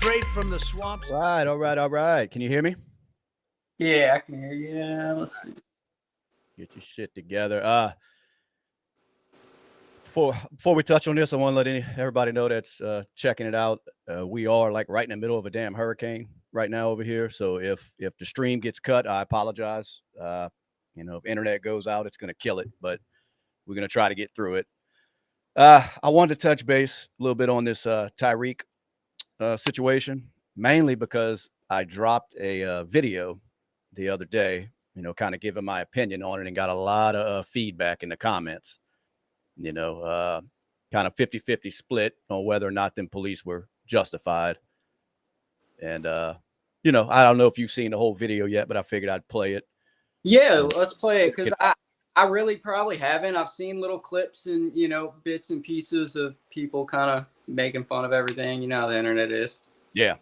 straight from the swamps. All right, all right, all right. Can you hear me? Yeah, I can hear you. Let's see. Get your shit together. Before we touch on this, I want to let everybody know that's checking it out. We are like right in the middle of a damn hurricane right now over here. So if the stream gets cut, I apologize. If internet goes out, it's going to kill it, but we're going to try to get through it. I wanted to touch base a little bit on this Tyreek situation, mainly because I dropped a video the other day, kind of giving my opinion on it and got a lot of feedback in the comments. Kind of 50-50 split on whether or not them police were justified. And, I don't know if you've seen the whole video yet, but I figured I'd play it. Yeah, let's play it because I really probably haven't. I've seen little clips and, bits and pieces of people kind of making fun of everything. You know how the internet is. Yeah.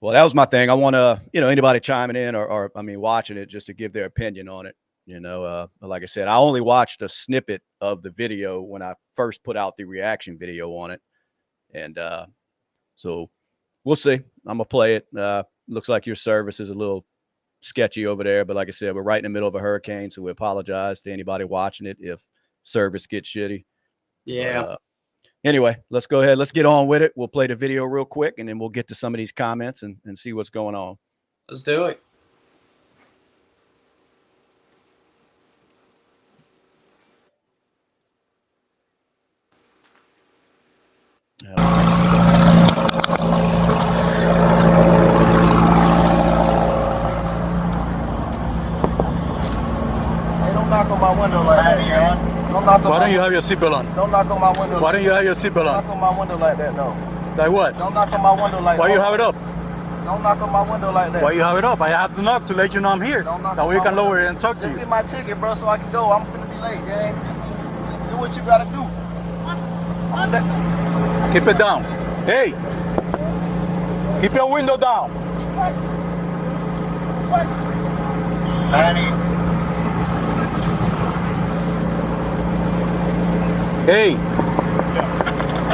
Well, that was my thing. I want to, anybody chiming in or watching it just to give their opinion on it. Like I said, I only watched a snippet of the video when I first put out the reaction video on it. And so we'll see. I'm going to play it. Looks like your service is a little sketchy over there. But like I said, we're right in the middle of a hurricane. So we apologize to anybody watching it if service gets shitty. Yeah. But, anyway, let's go ahead. Let's get on with it. We'll play the video real quick, and then we'll get to some of these comments and see what's going on. Let's do it. Don't knock on my window like that, man. Why don't you have your seatbelt on? Don't knock on my window. Why don't you have your seatbelt on? Don't knock on my window like that, no. Like what? Don't knock on my window like that. Why you have it up? Don't knock on my window like that. Why you have it up? I have to knock to let you know I'm here. That way you can lower it and talk to Just you. get my ticket, bro, so I can go. I'm finna be late, gang. Do what you gotta do. Keep it down. Hey! Keep your window down. Hey!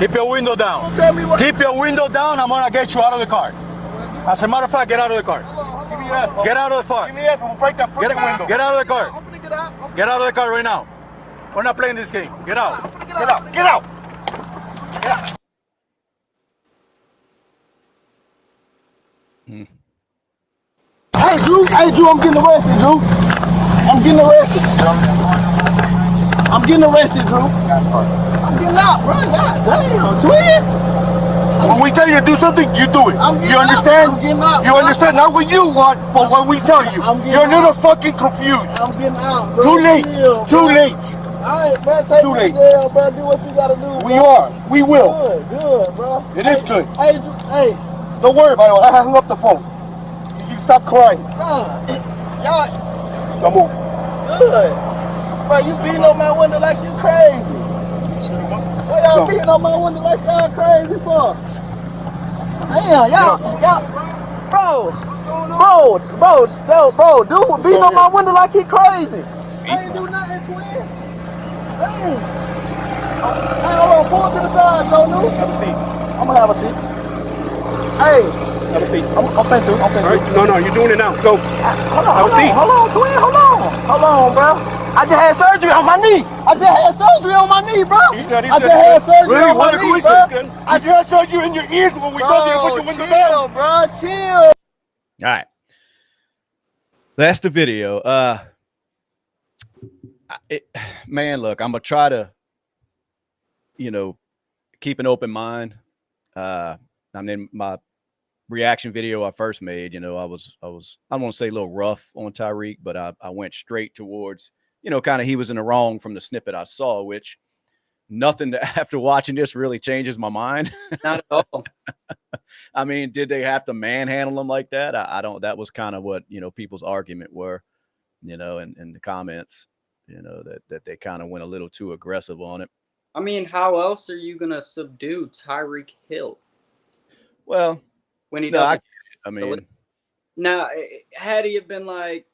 Keep your window down. Don't tell me what. Keep your window down. I'm gonna get you out of the car. As a matter of fact, get out of the car. Give me that. Get out of the car. Give me that. I'm gonna break that freaking window. Get out of the car. I'm finna get out. Get out of the car right now. We're not playing this game. Get out. I'm finna get out. Get out. Get out. Hey, Drew, I'm getting arrested, Drew. I'm getting arrested. I'm getting arrested, Drew. I'm getting out, bro. God damn, twin. When we tell you to do something, you do it. You understand? You understand? Not what you want, but what we tell you. You're a little fucking confused. I'm getting out, bro. Too late. Too late. Alright, bro, take me to jail, bro. Do what you gotta do, bro. We are. We will. Good, bro. It is good. Hey, Drew, hey. Don't worry about it. I hung up the phone. You stop crying. Y'all, Come move. good. Bro, you beating on my window like you crazy. What y'all beating on my window like y'all crazy for? Damn, y'all, bro, dude, beating on my window like he crazy. I ain't do nothing, twin. Damn. Hey, hold on, pull to the side, Joe, dude. Have a seat. I'm gonna have a seat. Hey. Have a seat. I'm finna. Right. No, you're doing it now. Go. Hold on, Have a seat. Hold on, twin. Hold on, bro. I just had surgery on my knee. I just had surgery on my knee, bro. He's good. I just had surgery Really? on my What a knee, coincidence, bro. man. I just told you in your ears when we told you to put your window down. Bro, chill. All right. That's the video. Man, look, I'm gonna try to, keep an open mind. My reaction video I first made, I don't want to say a little rough on Tyreek, but I went straight towards, kind of he was in the wrong from the snippet I saw, which nothing after watching this really changes my mind. Not at all. I mean, did they have to manhandle him like that? I don't. That was kind of what people's argument were, in the comments, that they kind of went a little too aggressive on it. I mean, how else are you gonna subdue Tyreek Hill? Well, when he doesn't. I mean, now had he have been like,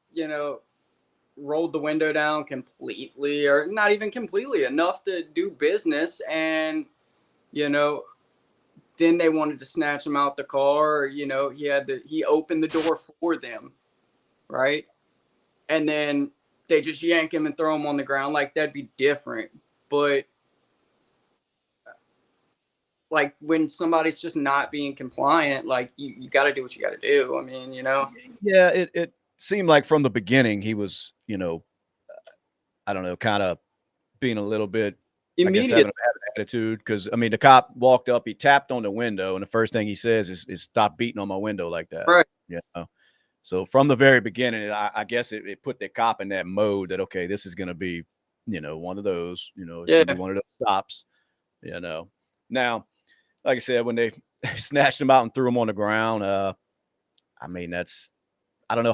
rolled the window down completely, or not even completely, enough to do business and, then they wanted to snatch him out the car. Or, you know, he opened the door for them, right? And then they just yank him and throw him on the ground. Like, that'd be different. But like when somebody's just not being compliant, like you got to do what you got to do. I mean, you know. Yeah, it seemed like from the beginning he was, you know, I don't know, kind of being a little bit, I guess, having an attitude. Because I mean, the cop walked up, he tapped on the window, and the first thing he says is "Stop beating on my window like that." Right. You know? So from the very beginning, I guess it put the cop in that mode that, okay, this is going to be, you know, one of those, you know, it's going to be one of those stops, you know. Now, like I said, when they snatched him out and threw him on the ground, I mean, I don't know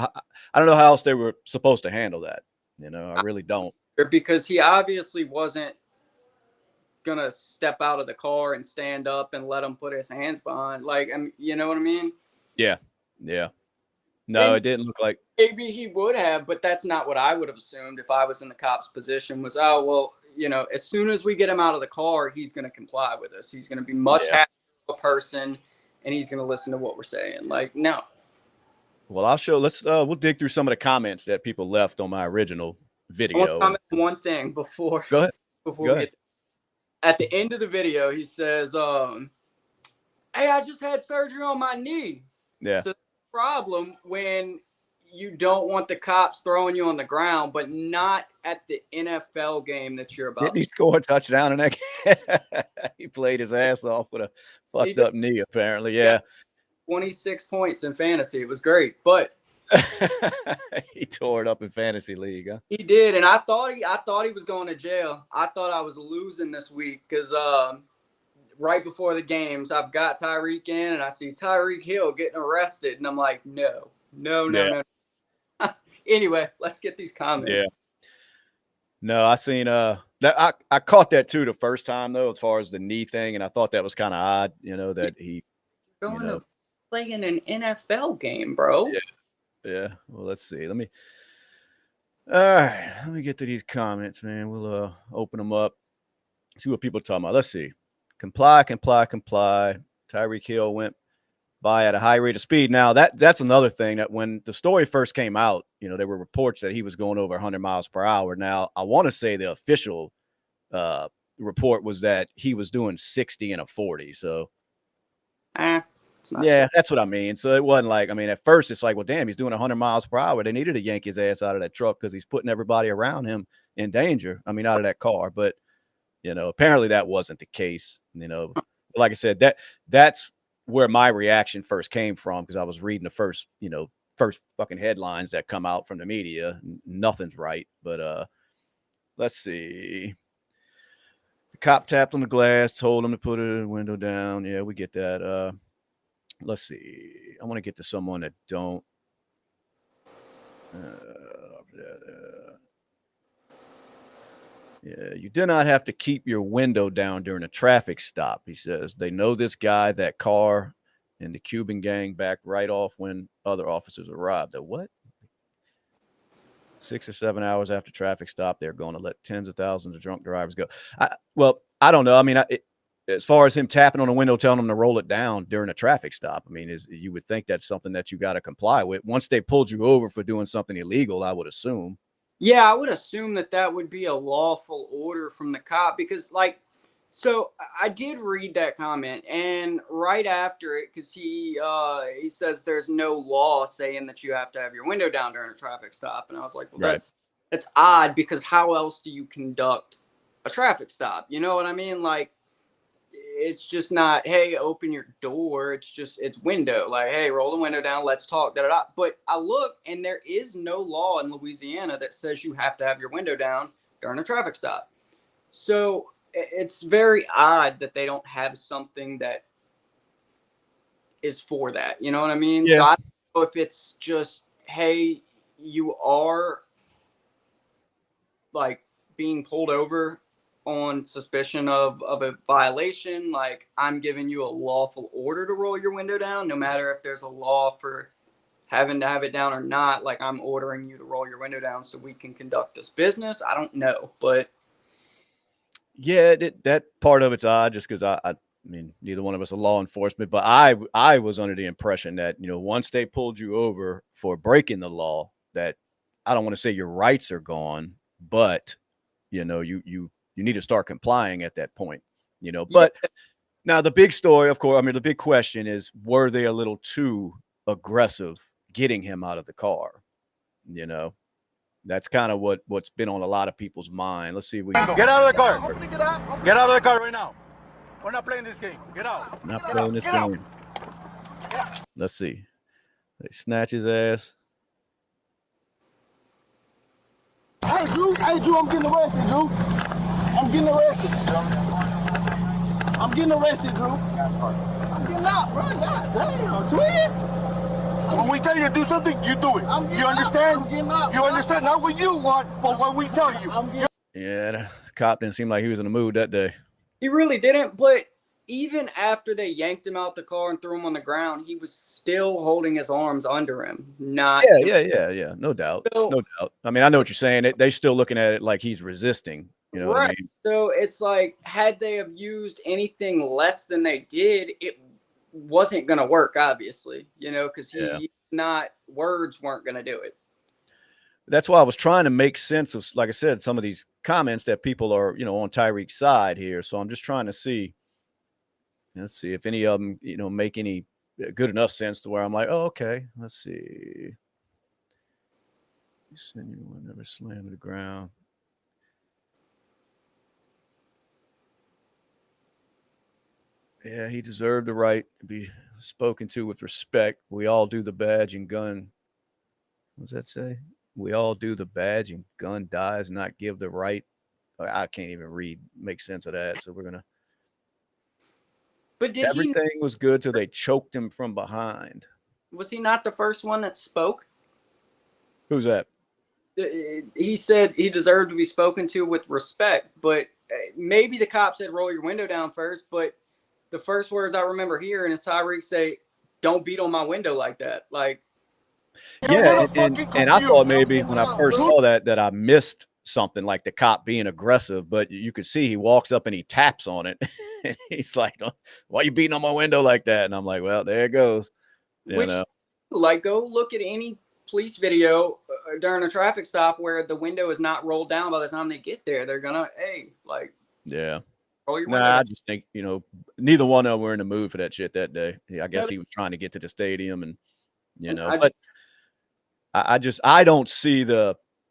how else they were supposed to handle that. You know, I really don't. Because he obviously wasn't gonna step out of the car and stand up and let him put his hands behind. Like, I mean, you know what I mean? Yeah. No, And it didn't look like. maybe he would have, but that's not what I would have assumed if I was in the cop's position. Was, oh well, you know, as soon as we get him out of the car, he's gonna comply with us. He's gonna be much happier of a person, and he's gonna listen to what we're saying. Like, no. Well, I'll show. We'll dig through some of the comments that people left on my original video. I want to comment one thing before. Go ahead. Before we get at the end of the video, he says, "Hey, I just had surgery on my knee." Yeah. So the problem when you don't want the cops throwing you on the ground, but not at the NFL game that you're about. Didn't he score a touchdown in that game? He played his ass off with a fucked up knee, apparently. Yeah. 26 points in fantasy. It was great, but he tore it up in fantasy league. Huh? He did, and I thought he was going to jail. I thought I was losing this week because right before the games, I've got Tyreek in, and I see Tyreek Hill getting arrested, and I'm like, no. Anyway, let's get these comments. Yeah. No, I seen that. I caught that too the first time though, as far as the knee thing, and I thought that was kind of odd, you know, that he going to play in an NFL game, bro. Yeah. Well, let's see. All right. Let me get to these comments, man. We'll open them up. See what people are talking about. Let's see. Comply. Tyreek Hill went by at a high rate of speed. Now that's another thing that when the story first came out, you know, there were reports that he was going over 100 miles per hour. Now I want to say the official report was that he was doing 60 and a 40. So yeah, that's what I mean. So it wasn't like, I mean, at first it's like, well, damn, he's doing 100 miles per hour. They needed to yank his ass out of that truck because he's putting everybody around him in danger. I mean, out of that car. But, you know, apparently that wasn't the case. You know, like I said, that's where my reaction first came from, because I was reading the first fucking headlines that come out from the media. Nothing's right. But let's see. The cop tapped on the glass, told him to put the window down. Yeah, we get that. Let's see. I want to get to someone that don't. Yeah, you do not have to keep your window down during a traffic stop, he says. They know this guy, that car, and the Cuban gang backed right off when other officers arrived. The what? 6 or 7 hours after traffic stop, they're going to let tens of thousands of drunk drivers go. I don't know. I mean, as far as him tapping on the window, telling them to roll it down during a traffic stop, I mean, you would think that's something that you got to comply with. Once they pulled you over for doing something illegal, I would assume. Yeah, I would assume that would be a lawful order from the cop because, like, so I did read that comment, and right after it, because he says there's no law saying that you have to have your window down during a traffic stop, and I was like, well, right. that's odd, because how else do you conduct a traffic stop? You know what I mean? Like, it's just not, hey, open your door. It's window. Like, hey, roll the window down. Let's talk. Da-da-da. But I look, and there is no law in Louisiana that says you have to have your window down during a traffic stop. So it's very odd that they don't have something that is for that. You know what I mean? Yeah. So I don't know if it's just, hey, you are like being pulled over on suspicion of a violation, like I'm giving you a lawful order to roll your window down, no matter if there's a law for having to have it down or not. Like, I'm ordering you to roll your window down so we can conduct this business. I don't know, but yeah, that part of it's odd, just because I mean, neither one of us are law enforcement, but I was under the impression that, once they pulled you over for breaking the law, that I don't want to say your rights are gone, but you need to start complying at that point, Yeah. But now the big story, of course, I mean, the big question is, were they a little too aggressive getting him out of the car? That's kind of what's been on a lot of people's mind. Let's see if we can Get out of the car. Get out of the car right now. We're not playing this game. Get out. not playing this game. Let's see. They snatch his ass. Hey, Drew, I'm getting arrested, Drew. I'm getting arrested. I'm getting arrested, Drew. I'm getting out, bro. God damn, twin. When we tell you to do something, you do it. You understand? You understand? Not what you want, but what we tell you. Yeah, the cop didn't seem like he was in the mood that day. He really didn't, but even after they yanked him out the car and threw him on the ground, he was still holding his arms under him. Yeah. No doubt. So, No doubt. I mean, I know what you're saying. They still looking at it like he's resisting. You know what I mean? So it's like, had they have used anything less than they did, it wasn't going to work, obviously, because words weren't going to do it. That's why I was trying to make sense of, like I said, some of these comments that people are, on Tyreek's side here. So I'm just trying to see. Let's see if any of them, make any good enough sense to where I'm like, oh, okay. Let's see. You said you would never slam to the ground. Yeah, he deserved the right to be spoken to with respect. We all do the badge and gun. What does that say? We all do the badge and gun dies, not give the right. I can't even make sense of that. So we're going to. But Everything was good till they choked him from behind. Was he not the first one that spoke? Who's that? He said he deserved to be spoken to with respect, but maybe the cop said, roll your window down first. But the first words I remember hearing is Tyreek say, don't beat on my window like that. Like, yeah. And I thought maybe when I first saw that I missed something, like the cop being aggressive, but you could see he walks up and he taps on it. And he's like, why are you beating on my window like that? And I'm like, well, there it goes. Like, go look at any police video during a traffic stop where the window is not rolled down. By the time they get there, they're gonna, yeah. roll your window I down. just think, neither one of them were in the mood for that shit that day. I guess he was trying to get to the stadium and, but I don't see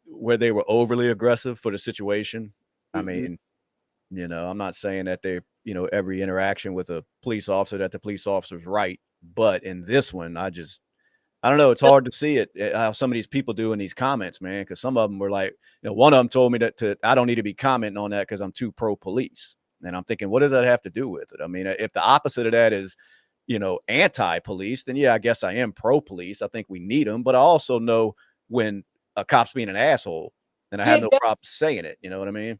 where they were overly aggressive for the situation. I mean, I'm not saying that they, every interaction with a police officer that the police officer's right, but in this one, I don't know. It's hard to see it how some of these people do in these comments, man. Because some of them were like, one of them told me that I don't need to be commenting on that because I'm too pro police, and I'm thinking, what does that have to do with it? I mean, if the opposite of that is, anti-police, then yeah, I guess I am pro police. I think we need them, but I also know when a cop's being an asshole, and I have no problem saying it. You know what I mean?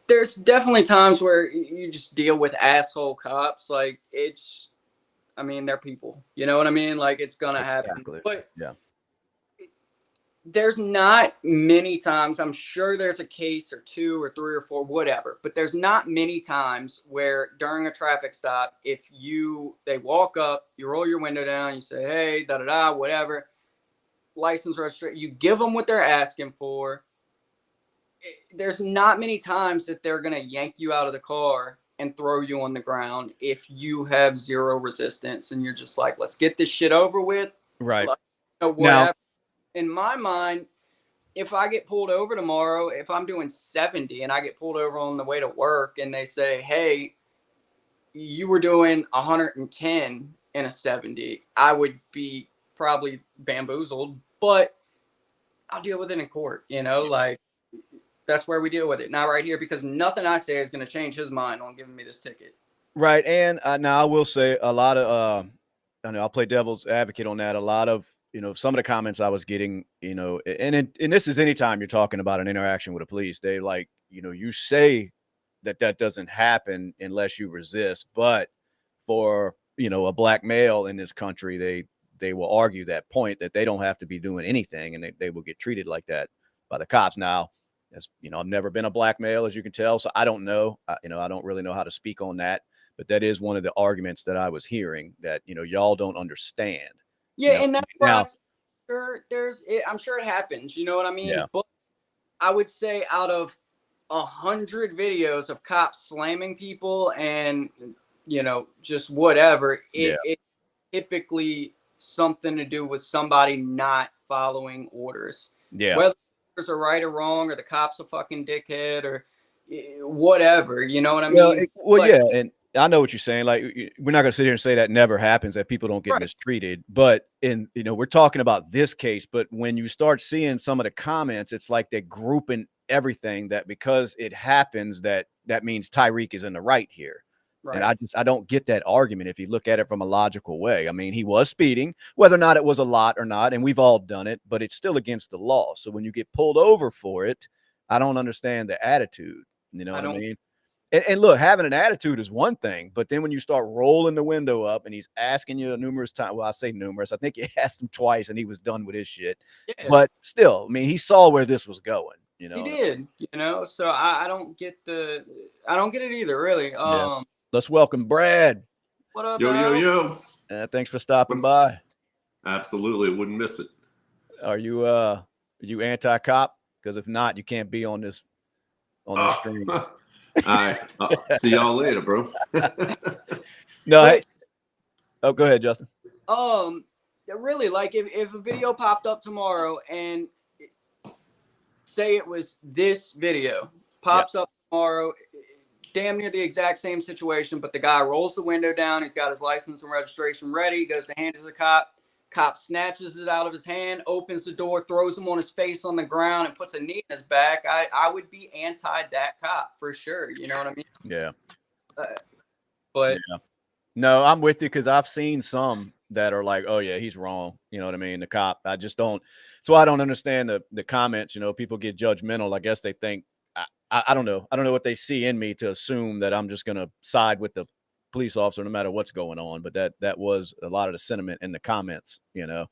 There's definitely times where you just deal with asshole cops. Like, they're people. You know what I mean? Like, it's gonna happen. But yeah, there's not many times. I'm sure there's a case or two or three or four, whatever. But there's not many times where during a traffic stop, if they walk up, you roll your window down, you say, hey, da da da, whatever, license, registration, you give them what they're asking for. There's not many times that they're gonna yank you out of the car and throw you on the ground if you have zero resistance and you're just like, let's get this shit over with. Right. Whatever. Now, in my mind, if I get pulled over tomorrow, if I'm doing 70 and I get pulled over on the way to work and they say, hey, you were doing 110 in a 70, I would be probably bamboozled, but I'll deal with it in court, like, that's where we deal with it. Not right here, because nothing I say is going to change his mind on giving me this ticket. Right. And now I will say a lot of, I'll play devil's advocate on that. A lot of, some of the comments I was getting, and this is anytime you're talking about an interaction with a police, they like, you say that doesn't happen unless you resist. But for, a black male in this country, they will argue that point that they don't have to be doing anything and they will get treated like that by the cops. Now, as you know, I've never been a black male, as you can tell, so I don't know. You know, I don't really know how to speak on that. But that is one of the arguments that I was hearing, that you know, y'all don't understand. Yeah, You know, and that's why now, I'm sure it happens. You know what I mean? yeah, But I would say out of 100 videos of cops slamming people and just whatever, yeah, it typically something to do with somebody not following orders. yeah. Whether orders are right or wrong, or the cop's a fucking dickhead, or whatever, you know what I Well, mean? But yeah, and I know what you're saying. Like, we're not gonna sit here and say that never happens, that people don't get right, mistreated. But we're talking about this case. But when you start seeing some of the comments, it's like they're grouping everything, that because it happens, that means Tyreek is in the right here. And right. I don't get that argument if you look at it from a logical way. I mean, he was speeding, whether or not it was a lot or not, and we've all done it, but it's still against the law. So when you get pulled over for it, I don't understand the attitude. You know I what I don't. mean? And look, having an attitude is one thing, but then when you start rolling the window up and he's asking you numerous times, well, I say numerous, I think he asked him twice and he was done with his shit. Yeah, But still, I mean, he saw where this was going, you he know? did. So I don't get I don't get it either, really. Yeah. Let's welcome Brad. What up, Yo, yo, Al? yo. Thanks for stopping by. Absolutely. Wouldn't miss it. Are you anti-cop? Because if not, you can't be on this stream. All right. See y'all later, bro. No, hey. Oh, go ahead, Justin. Really, like if a video popped up tomorrow and say it was this video pops up tomorrow, damn near the exact same situation, but the guy rolls the window down, he's got his license and registration ready, goes to hand it to the cop snatches it out of his hand, opens the door, throws him on his face on the ground, and puts a knee in his back, I would be anti that cop for sure. You know what I mean? Yeah. But yeah. No, I'm with you, because I've seen some that are like, oh yeah, he's wrong. You know what I mean? The cop. I just don't. So I don't understand the comments. You know, people get judgmental. I guess they think I don't know. I don't know what they see in me to assume that I'm just gonna side with the police officer no matter what's going on. But that was a lot of the sentiment in the comments. You know,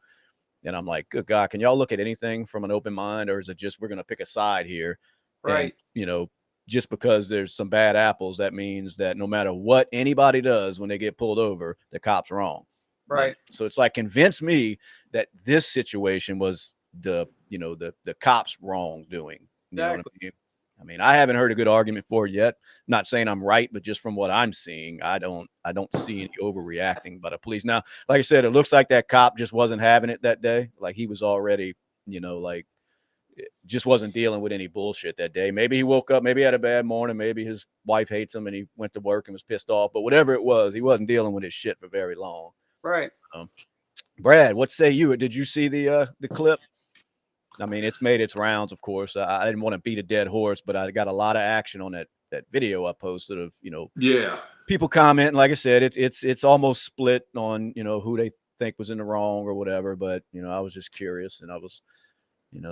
and I'm like, good God, can y'all look at anything from an open mind, or is it just we're gonna pick a side here? right. And, just because there's some bad apples, that means that no matter what anybody does when they get pulled over, the cop's wrong. Right. So it's like, convince me that this situation was the cop's wrongdoing. You know what I mean? I mean, I haven't heard a good argument for it yet. I'm not saying I'm right, but just from what I'm seeing, I don't see any overreacting by the police. Now, like I said, it looks like that cop just wasn't having it that day. Like he was already, like, just wasn't dealing with any bullshit that day. Maybe he woke up, maybe he had a bad morning, maybe his wife hates him and he went to work and was pissed off. But whatever it was, he wasn't dealing with his shit for very long. Right. Brad, what say you? Did you see the clip? I mean, it's made its rounds, of course. I didn't want to beat a dead horse, but I got a lot of action on that video I posted of, Yeah. people commenting. Like I said, it's almost split on, who they think was in the wrong or whatever. But, I was just curious, and I was,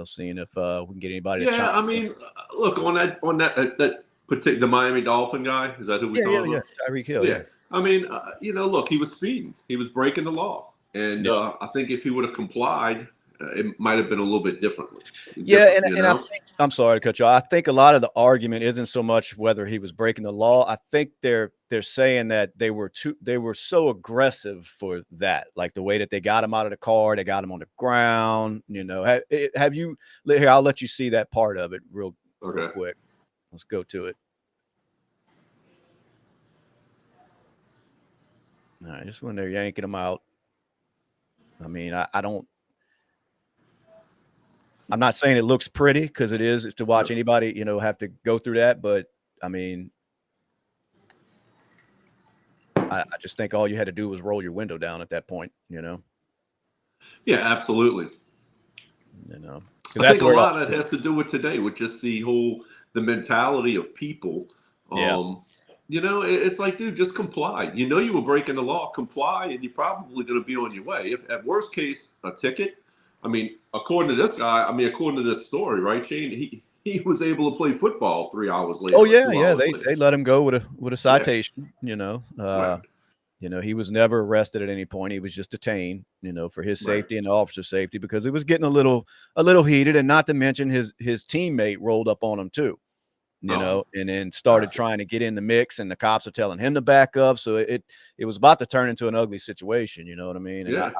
seeing if we can get anybody to chime in. I mean, look, on that particular, the Miami Dolphin guy, is that who we talking about? Tyreek Hill. Yeah. I mean, look, he was speeding. He was breaking the law. And I think if he would have complied, it might have been a little bit different. And I think, I'm sorry to cut you off. I think a lot of the argument isn't so much whether he was breaking the law. I think they're saying that they were so aggressive for that, like the way that they got him out of the car, they got him on the ground. Have you here? I'll let you see that part of it real quick. Let's go to it. All right, just when they're yanking him out. I mean, I'm not saying it looks pretty, because it is to watch anybody, have to go through that. But I mean, I just think all you had to do was roll your window down at that point, Yeah, absolutely. I that's think a lot of that has to do with today, with just the mentality of people. It's like, dude, just comply. You were breaking the law, comply, and you're probably going to be on your way. If at worst case, a ticket. I mean, according to this guy, according to this story, right, Shane, he was able to play football 3 hours later. Oh yeah, they let him go with a citation. Right. You know, he was never arrested at any point. He was just detained, you know, for his safety and the officer's safety, because it was getting a little heated, and not to mention his teammate rolled up on him too, you know, and then started trying to get in the mix, and the cops are telling him to back up. So it was about to turn into an ugly situation. You know what I mean? And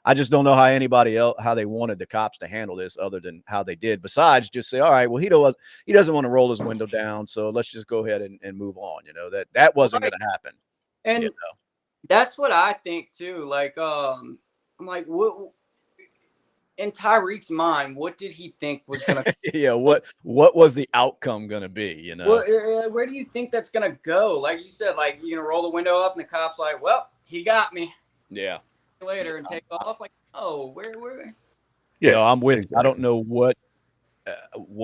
I just don't know how anybody else, how they wanted the cops to handle this other than how they did, besides just say, all right, well, he doesn't want to roll his window down, so let's just go ahead and move on. You know, that wasn't going to happen. And you know? That's what I think too. Like, I'm like, what in Tyreek's mind, what did he think was gonna? Yeah, what was the outcome gonna be? You know, where do you think that's gonna go? Like you said, like you're gonna roll the window up, and the cops like, well, he got me. Yeah. Later and take off. Like, oh, where? Yeah, no, I'm with. I don't know what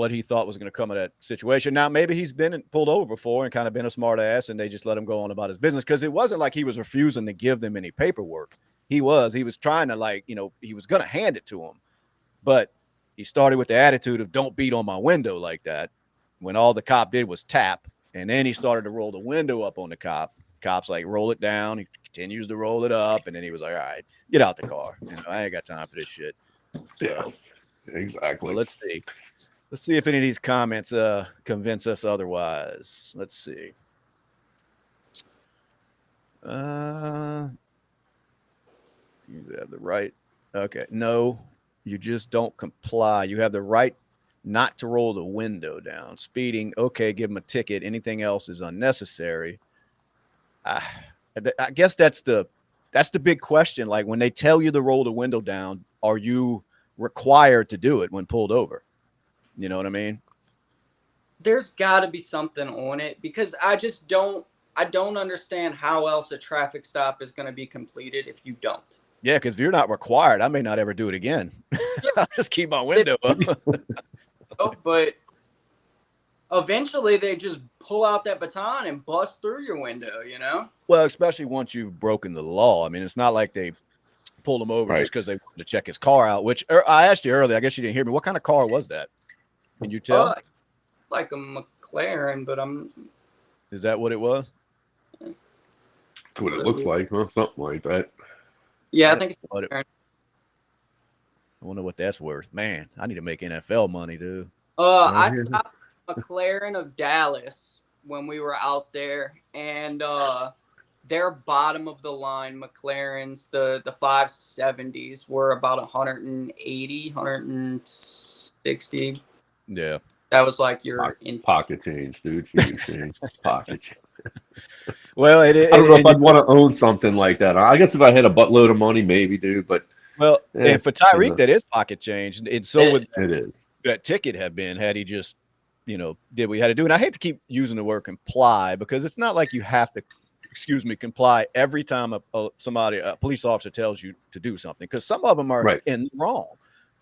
he thought was going to come of that situation. Now, maybe he's been pulled over before and kind of been a smart ass, and they just let him go on about his business, because it wasn't like he was refusing to give them any paperwork. He was trying to, like, you know, he was going to hand it to him, but he started with the attitude of don't beat on my window like that, when all the cop did was tap, and then he started to roll the window up on the cop. Cops like, roll it down. He continues to roll it up, and then he was like, all right, get out the car. You know, I ain't got time for this shit. So, yeah, exactly. Well, let's see if any of these comments convince us otherwise. Let's see. You have the right. Okay. No, you just don't comply. You have the right not to roll the window down. Speeding. Okay. Give them a ticket. Anything else is unnecessary. I guess that's the big question. Like, when they tell you to roll the window down, are you required to do it when pulled over? You know what I mean? There's got to be something on it, because I don't understand how else a traffic stop is going to be completed if you don't. Yeah, because if you're not required, I may not ever do it again. I'll just keep my window up. But eventually they just pull out that baton and bust through your window, you know? Well, especially once you've broken the law. I mean, it's not like they pulled him over just because they wanted to check his car out, which I asked you earlier. I guess you didn't hear me. What kind of car was that? Can you tell? Like a McLaren, but Is that what it was? That's what it looks like, huh? Something like that. Yeah, I think it's McLaren. I wonder what that's worth. Man, I need to make NFL money, dude. I stopped McLaren of Dallas when we were out there, and their bottom of the line McLarens, the 570s, were about 180, 160. Yeah. That was like your pocket change, dude. Pocket change. Well, I don't know if I'd want to own something like that. I guess if I had a buttload of money, maybe, dude. But and for Tyreek, that is pocket change, and so would that ticket have been had he just, you know, did what he had to do. And I hate to keep using the word comply, because it's not like you have to, comply every time a police officer tells you to do something, because some of them are in the wrong.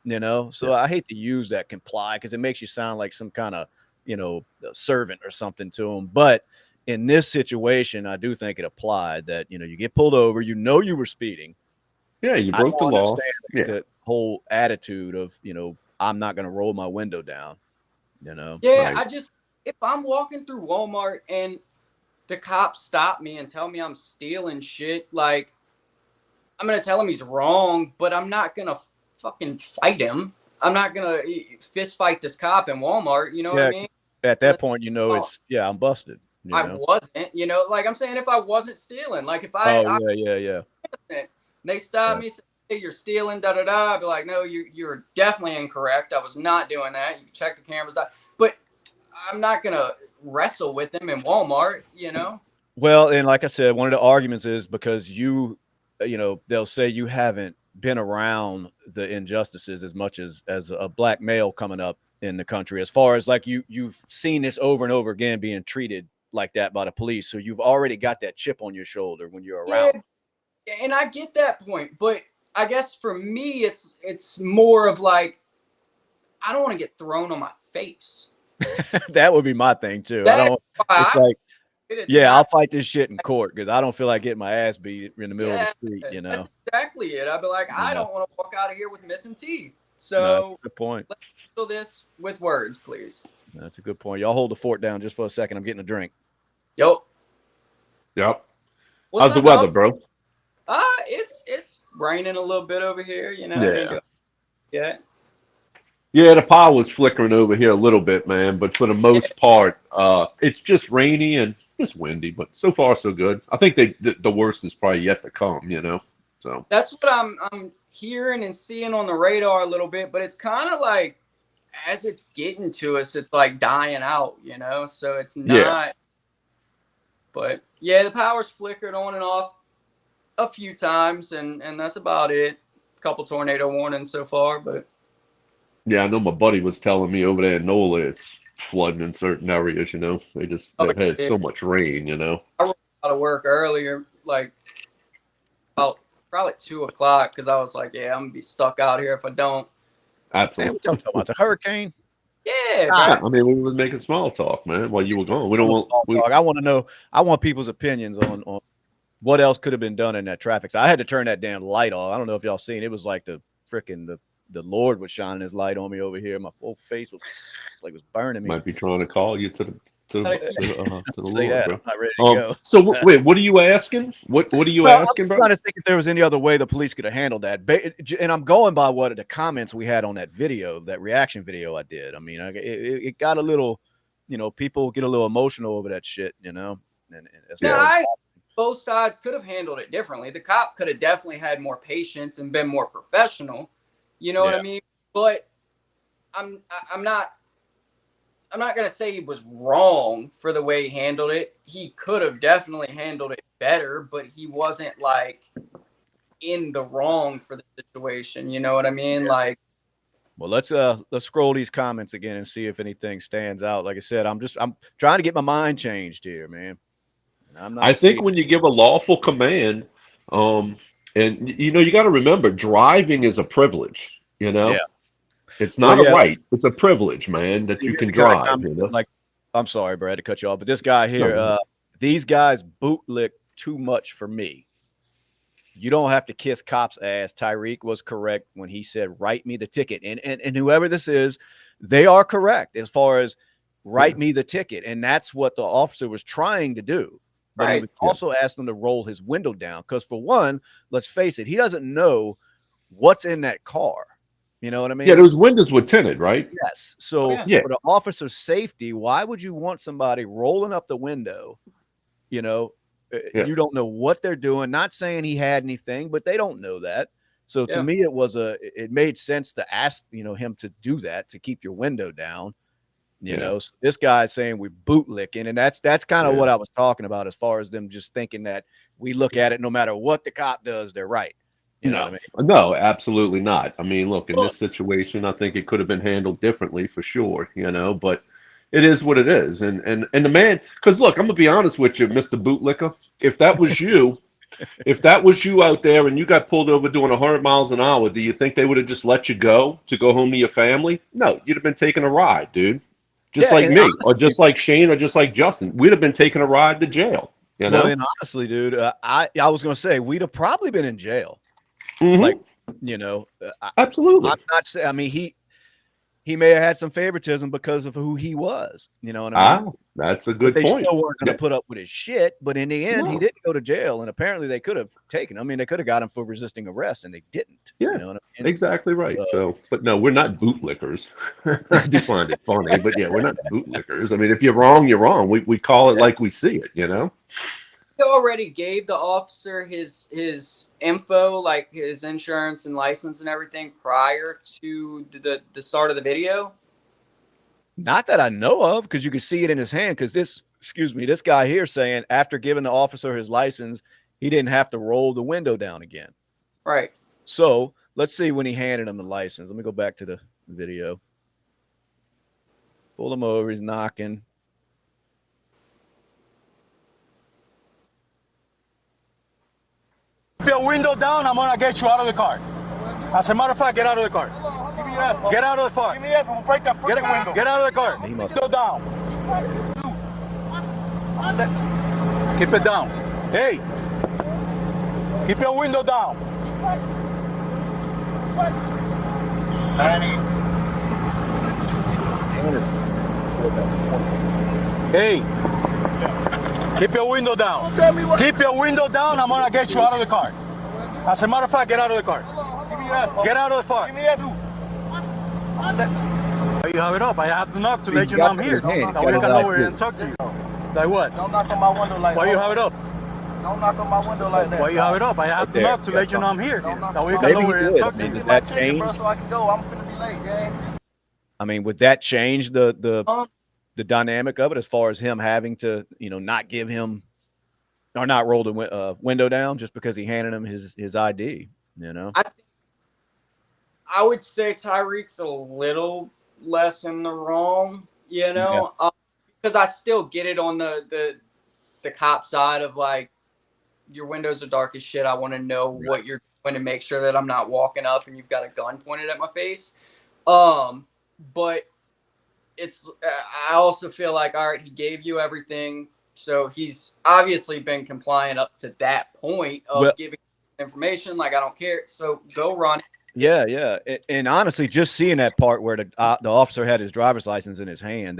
You know, so I hate to use that comply, because it makes you sound like some kind of, you know, servant or something to them. But in this situation, I do think it applied that, you know, you get pulled over, you know, you were speeding. Yeah, you broke the law. The whole attitude of, you know, I'm not going to roll my window down, you know? Yeah, if I'm walking through Walmart and the cops stop me and tell me I'm stealing shit, like, I'm going to tell him he's wrong, but I'm not going to fucking fight him. I'm not gonna fist fight this cop in Walmart. You know what I mean? At that point, you know, I'm busted. I wasn't. You know, like I'm saying, if I wasn't stealing, like if they stop me, say, hey, you're stealing, I'd be like, no, you're definitely incorrect. I was not doing that. You can check the cameras, but I'm not gonna wrestle with them in Walmart. You know? Well, and like I said, one of the arguments is because you know, they'll say you haven't been around the injustices as much as a black male coming up in the country, as far as like you've seen this over and over again being treated like that by the police, so you've already got that chip on your shoulder when you're around. Yeah, and I get that point, but I guess for me it's more of like, I don't want to get thrown on my face. That would be my thing too. I'll fight this shit in court, because I don't feel like getting my ass beat in the middle of the street, you know? That's exactly it. I'd be like, I don't want to walk out of here with missing teeth. So good point. Let's handle this with words, please. That's a good point. Y'all hold the fort down just for a second. I'm getting a drink. Yep. What's How's the up, weather, dog? bro? It's raining a little bit over here. You know, it ain't Yeah. go yet. Yeah, the power was flickering over here a little bit, man. But for the Yeah, most part, it's just rainy and just windy. But so far, so good. I think the worst is probably yet to come. So that's what I'm hearing and seeing on the radar a little bit. But it's kind of like as it's getting to us, it's like dying out. You know, so it's yeah, not. But yeah, the power's flickered on and off a few times, and that's about it. A couple tornado warnings so far, but yeah. I know my buddy was telling me over there in NOLA, it's flooding in certain areas. oh, They've had yeah. so much rain. I rolled out of work earlier, like about probably 2 o'clock, because I was like, yeah, I'm gonna be stuck out here if I don't. Man, what Absolutely. y'all talking about? The hurricane? Yeah, God, Yeah, bro. I mean, we were making small talk, man, while you were gone. We don't no want small we talk. I want to know. I want people's opinions on what else could have been done in that traffic. So I had to turn that damn light off. I don't know if y'all seen. It was like the Lord was shining his light on me over here. My whole face was like it was burning me. might be trying to call you to the Gotta keep- Say Lord, that. bro. I'm not ready to go. So wait, what are you asking? What are you Well, I asking, was bro? trying to think if there was any other way the police could have handled that. And I'm going by what the comments we had on that video, that reaction video I did. I mean, it got a little, people get a little emotional over that shit, and as No, far as both sides could have handled it differently. The cop could have definitely had more patience and been more professional. You know what I Yeah. mean? But I'm not gonna say he was wrong for the way he handled it. He could have definitely handled it better, but he wasn't like in the wrong for the situation. You know what I mean? Like, well, let's scroll these comments again and see if anything stands out. Like I said, I'm trying to get my mind changed here, man. And I'm I not think seeing. when you give a lawful command, and you got to remember, driving is a privilege. Yeah. It's Well, not a yeah. right; it's a privilege, man, that See, you this can guy drive. commented, like, I'm sorry, Brad, to cut you off, but this guy here, No, these guys bootlick too much for me. You don't have to kiss cops' ass. Tyreek was correct when he said, "Write me the ticket." And whoever this is, they are correct as far as write me the ticket, and that's what the officer was trying to do. But he right? was also asking him to roll his window down because, for one, let's face it, he doesn't know what's in that car. You know what I mean? yeah, those windows were tinted, right? Yes. So Yeah. Yeah, for the officer's safety, why would you want somebody rolling up the window? yeah, You don't know what they're doing. Not saying he had anything, but they don't know that. So to Yeah. me, it made sense to ask, him to do that, to keep your window down. Yeah. So this guy's saying we bootlicking, and that's kind of Yeah. what I was talking about as far as them just thinking that we look at it no matter what the cop does, they're right. You know what I mean? No, absolutely not. I mean, look, in this situation, I think it could have been handled differently for sure, but it is what it is. And the man, because look, I'm gonna be honest with you, Mr. Bootlicker. If that was you, out there and you got pulled over doing 100 miles an hour, do you think they would have just let you go to go home to your family? No, you'd have been taking a ride, dude. Just Yeah, like and me, honestly, or just like Shane, or just like Justin. We'd have been taking a ride to jail. well, and honestly, dude, I was gonna say we'd have probably been in jail. Mhm. Like, Absolutely. I'm not saying. I mean, he may have had some favoritism because of who he was. You know what I mean? That's a But good they point. still weren't going to Yeah. put up with his shit. But in the end, he No. didn't go to jail, and apparently they could have taken him. I mean, they could have got him for resisting arrest, and they didn't. Yeah. You know what I mean? Exactly right. So, but no, we're not bootlickers. I do find it funny, but yeah, we're not bootlickers. I mean, if you're wrong, you're wrong. We call it like we see it, He already gave the officer his info, like his insurance and license and everything, prior to the start of the video. Not that I know of, because you could see it in his hand. Because this guy here saying after giving the officer his license, he didn't have to roll the window down again. Right. So let's see when he handed him the license. Let me go back to the video. Pull him over. He's knocking. Keep your window down, I'm gonna get you out of the car. As a matter of fact, get out of the car. Give me that. Get out of the car. Give me that. We'll break that freaking window. Get out of the car. He must- Window down. Keep it down. Hey, keep your window down. Hey, Keep your window down. Don't tell me what. Keep your window down. I'm gonna get you out of the car. As a matter of fact, get out of the car. Give me that. Get out of the car. Give me that. Why you have it up? I have to knock to See, let he's you know got I'm it in here. his hand. He's Now got we his can eye lower it too. and talk to you. Like what? Don't knock on my window like Why that. you have it up? Don't knock on my window like that. Why you have it up? I have to there. knock to let you know I'm here. Don't knock Now we on can Maybe lower he it and did. talk I to mean, you. does Get my that ticket, change? bro, so I can go. I'm finna be late, gang. I mean, would that change the Um, dynamic of it as far as him having to, not give him or not roll the window down just because he handed him his ID? I would say Tyreek's a little less in the wrong, because I still get it on the cop side of like, your windows are dark as shit. I want to know what you're doing to make sure that I'm not walking up and you've got a gun pointed at my face. But I also feel like, all right, he gave you everything, so he's obviously been compliant up to that point of giving information. Like, I don't care, so go run. Yeah. And honestly, just seeing that part where the officer had his driver's license in his hand,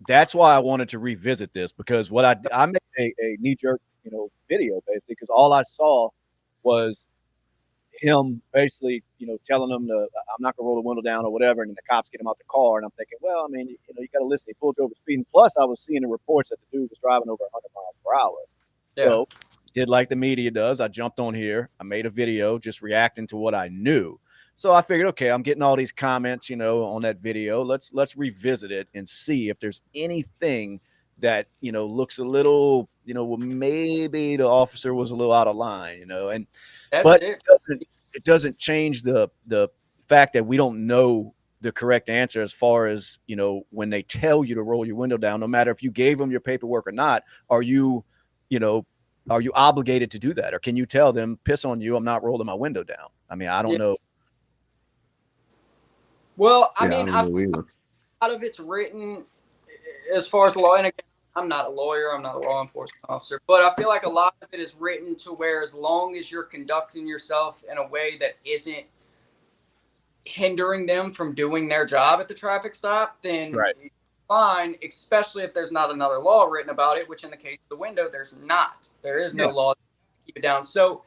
that's why I wanted to revisit this, because what I made a knee jerk, video basically, because all I saw was him basically, telling them I'm not gonna roll the window down or whatever, and then the cops get him out the car, and I'm thinking, well, I mean, you got to listen. He pulled you over speeding. Plus, I was seeing the reports that the dude was driving over 100 miles per hour. Yeah. So, did like the media does. I jumped on here. I made a video just reacting to what I knew. So I figured, okay, I'm getting all these comments, on that video. Let's revisit it and see if there's anything that looks a little, well, maybe the officer was a little out of line, and but it doesn't change the fact that we don't know the correct answer as far as when they tell you to roll your window down. No matter if you gave them your paperwork or not, are you obligated to do that, or can you tell them, piss on you, I'm not rolling my window down? I mean, I don't know. Well, I Yeah, mean, I don't know either. a lot of it's written as far as law. And again, I'm not a lawyer, I'm not a law enforcement officer, but I feel like a lot of it is written to where, as long as you're conducting yourself in a way that isn't hindering them from doing their job at the traffic stop, then Right. you're fine, especially if there's not another law written about it, which in the case of the window, there's not. There is no law to keep it down. So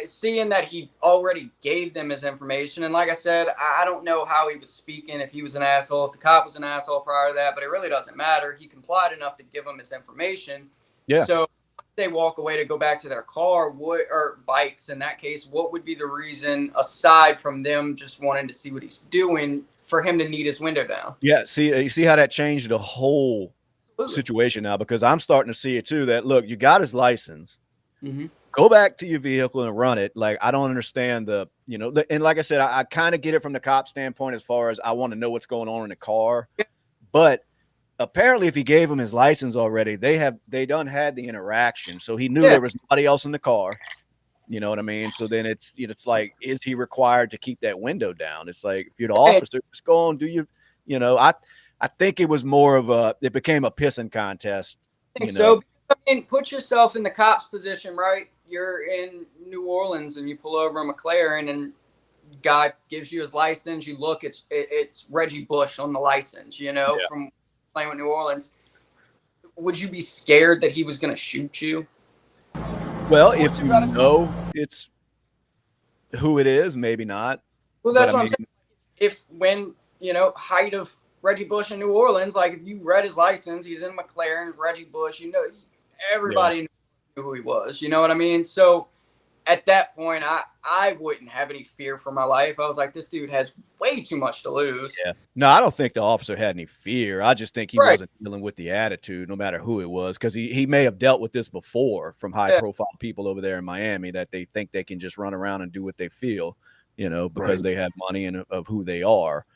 seeing that he already gave them his information, and like I said, I don't know how he was speaking, if he was an asshole, if the cop was an asshole prior to that, but it really doesn't matter. He complied enough to give him his information. Yeah. So once they walk away to go back to their car, or bikes in that case, what would be the reason, aside from them just wanting to see what he's doing, for him to need his window down? Yeah. See, you see how that changed the whole situation now, because I'm starting to see it too, that look, you got his license. Mm-hmm. Go back to your vehicle and run it. Like, I don't understand and like I said, I kind of get it from the cop standpoint as far as I want to know what's going on in the car. But apparently, if he gave him his license already, they done had the interaction. So he knew there was nobody else in the car. You know what I mean? So then it's like, is he required to keep that window down? It's like, if you're the officer, just go on, do I think it was more of it became a pissing contest. I think so. I mean, put yourself in the cop's position, right? You're in New Orleans and you pull over a McLaren, and guy gives you his license. You look, it's Reggie Bush on the license, from playing with New Orleans. Would you be scared that he was going to shoot you? Well, if you know it's who it is, maybe not. Well, that's what I'm saying. If when, height of Reggie Bush in New Orleans, like, if you read his license, he's in McLaren, Reggie Bush, everybody knew who he was. You know what I mean? So at that point, I wouldn't have any fear for my life. I was like, this dude has way too much to lose. Yeah. No, I don't think the officer had any fear. I just think he wasn't dealing with the attitude, no matter who it was, because he may have dealt with this before from high-profile people over there in Miami, that they think they can just run around and do what they feel, because they have money and of who they are,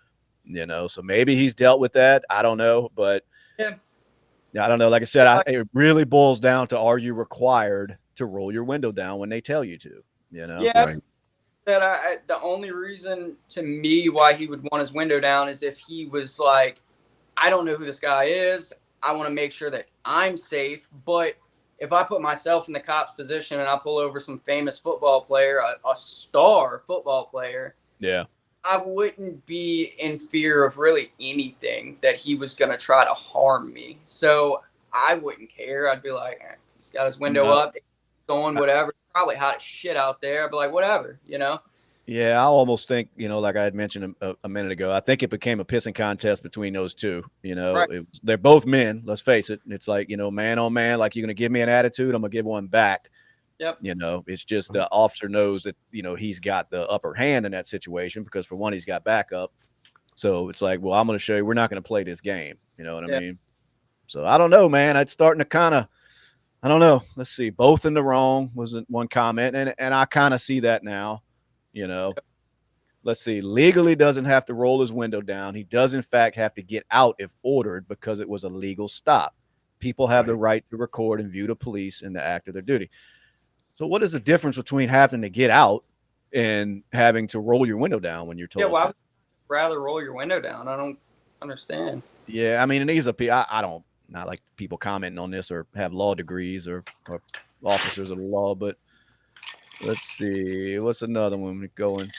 So maybe he's dealt with that. I don't know, but I don't know. Like I said, it really boils down to, are you required to roll your window down when they tell you to? Yeah. That the only reason to me why he would want his window down is if he was like, I don't know who this guy is. I want to make sure that I'm safe. But if I put myself in the cop's position and I pull over some famous football player, a star football player, I wouldn't be in fear of really anything that he was going to try to harm me. So I wouldn't care. I'd be like, he's got his window up, it's on, whatever. It's probably hot as shit out there. I'd be like, whatever, you know? Yeah, I almost think, like I had mentioned a minute ago, I think it became a pissing contest between those two. Right. They're both men. Let's face it. It's like, man on man, like you're going to give me an attitude, I'm going to give one back. Yep. It's just the officer knows that, he's got the upper hand in that situation because for one, he's got backup. So it's like, well, I'm going to show you, we're not going to play this game. You know what I mean? So I don't know, man. It's starting to kind of, I don't know. Let's see. Both in the wrong was one comment. And I kind of see that now. Let's see. Legally doesn't have to roll his window down. He does, in fact, have to get out if ordered because it was a legal stop. People have the right to record and view the police in the act of their duty. So what is the difference between having to get out and having to roll your window down when you're told? Yeah, why would you rather roll your window down? I don't understand. Yeah, I mean, and these are I don't not like people commenting on this or have law degrees or officers of the law, but let's see. What's another one going?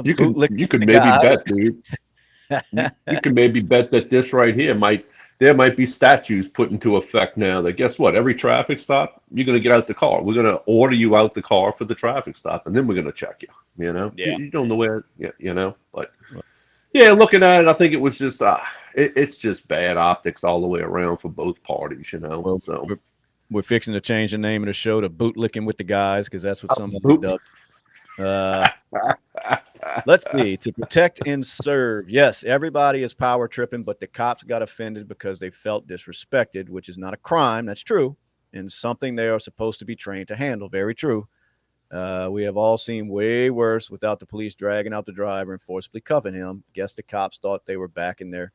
You could maybe bet, dude. you can maybe bet that this right here there might be statutes put into effect now that guess what? Every traffic stop, you're going to get out the car. We're going to order you out the car for the traffic stop, and then we're going to check you. Yeah. You don't know where, but yeah, looking at it, I think it was just it's just bad optics all the way around for both parties. Well, so we're fixing to change the name of the show to Bootlicking with the Guys because that's what somebody does. Let's see. To protect and serve. Yes, everybody is power tripping, but the cops got offended because they felt disrespected, which is not a crime. That's true. And something they are supposed to be trained to handle. Very true. We have all seen way worse without the police dragging out the driver and forcibly cuffing him. Guess the cops thought they were back in there.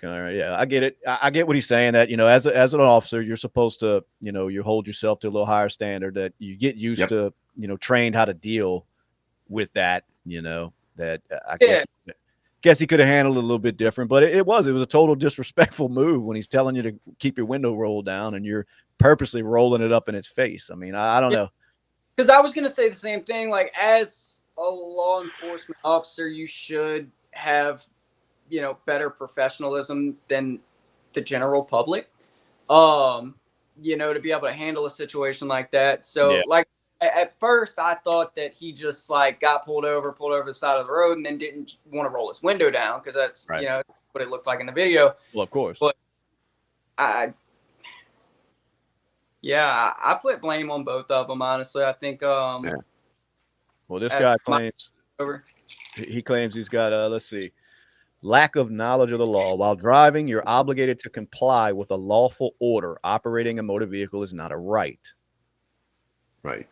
Yeah, I get it. I get what he's saying that, as an officer, you're supposed to, you hold yourself to a little higher standard that you get used to, trained how to deal with that, that I guess he could have handled it a little bit different, but it was a total disrespectful move when he's telling you to keep your window rolled down and you're purposely rolling it up in his face. I mean, I don't know. Because I was going to say the same thing. Like, as a law enforcement officer, you should have, better professionalism than the general public, to be able to handle a situation like that. So, like, at first, I thought that he just, like, got pulled over the side of the road and then didn't want to roll his window down because that's, right. What it looked like in the video. Well, of course. But I put blame on both of them, honestly. I think well, this guy claims he claims he's got let's see, lack of knowledge of the law. While driving, you're obligated to comply with a lawful order. Operating a motor vehicle is not a right. Right.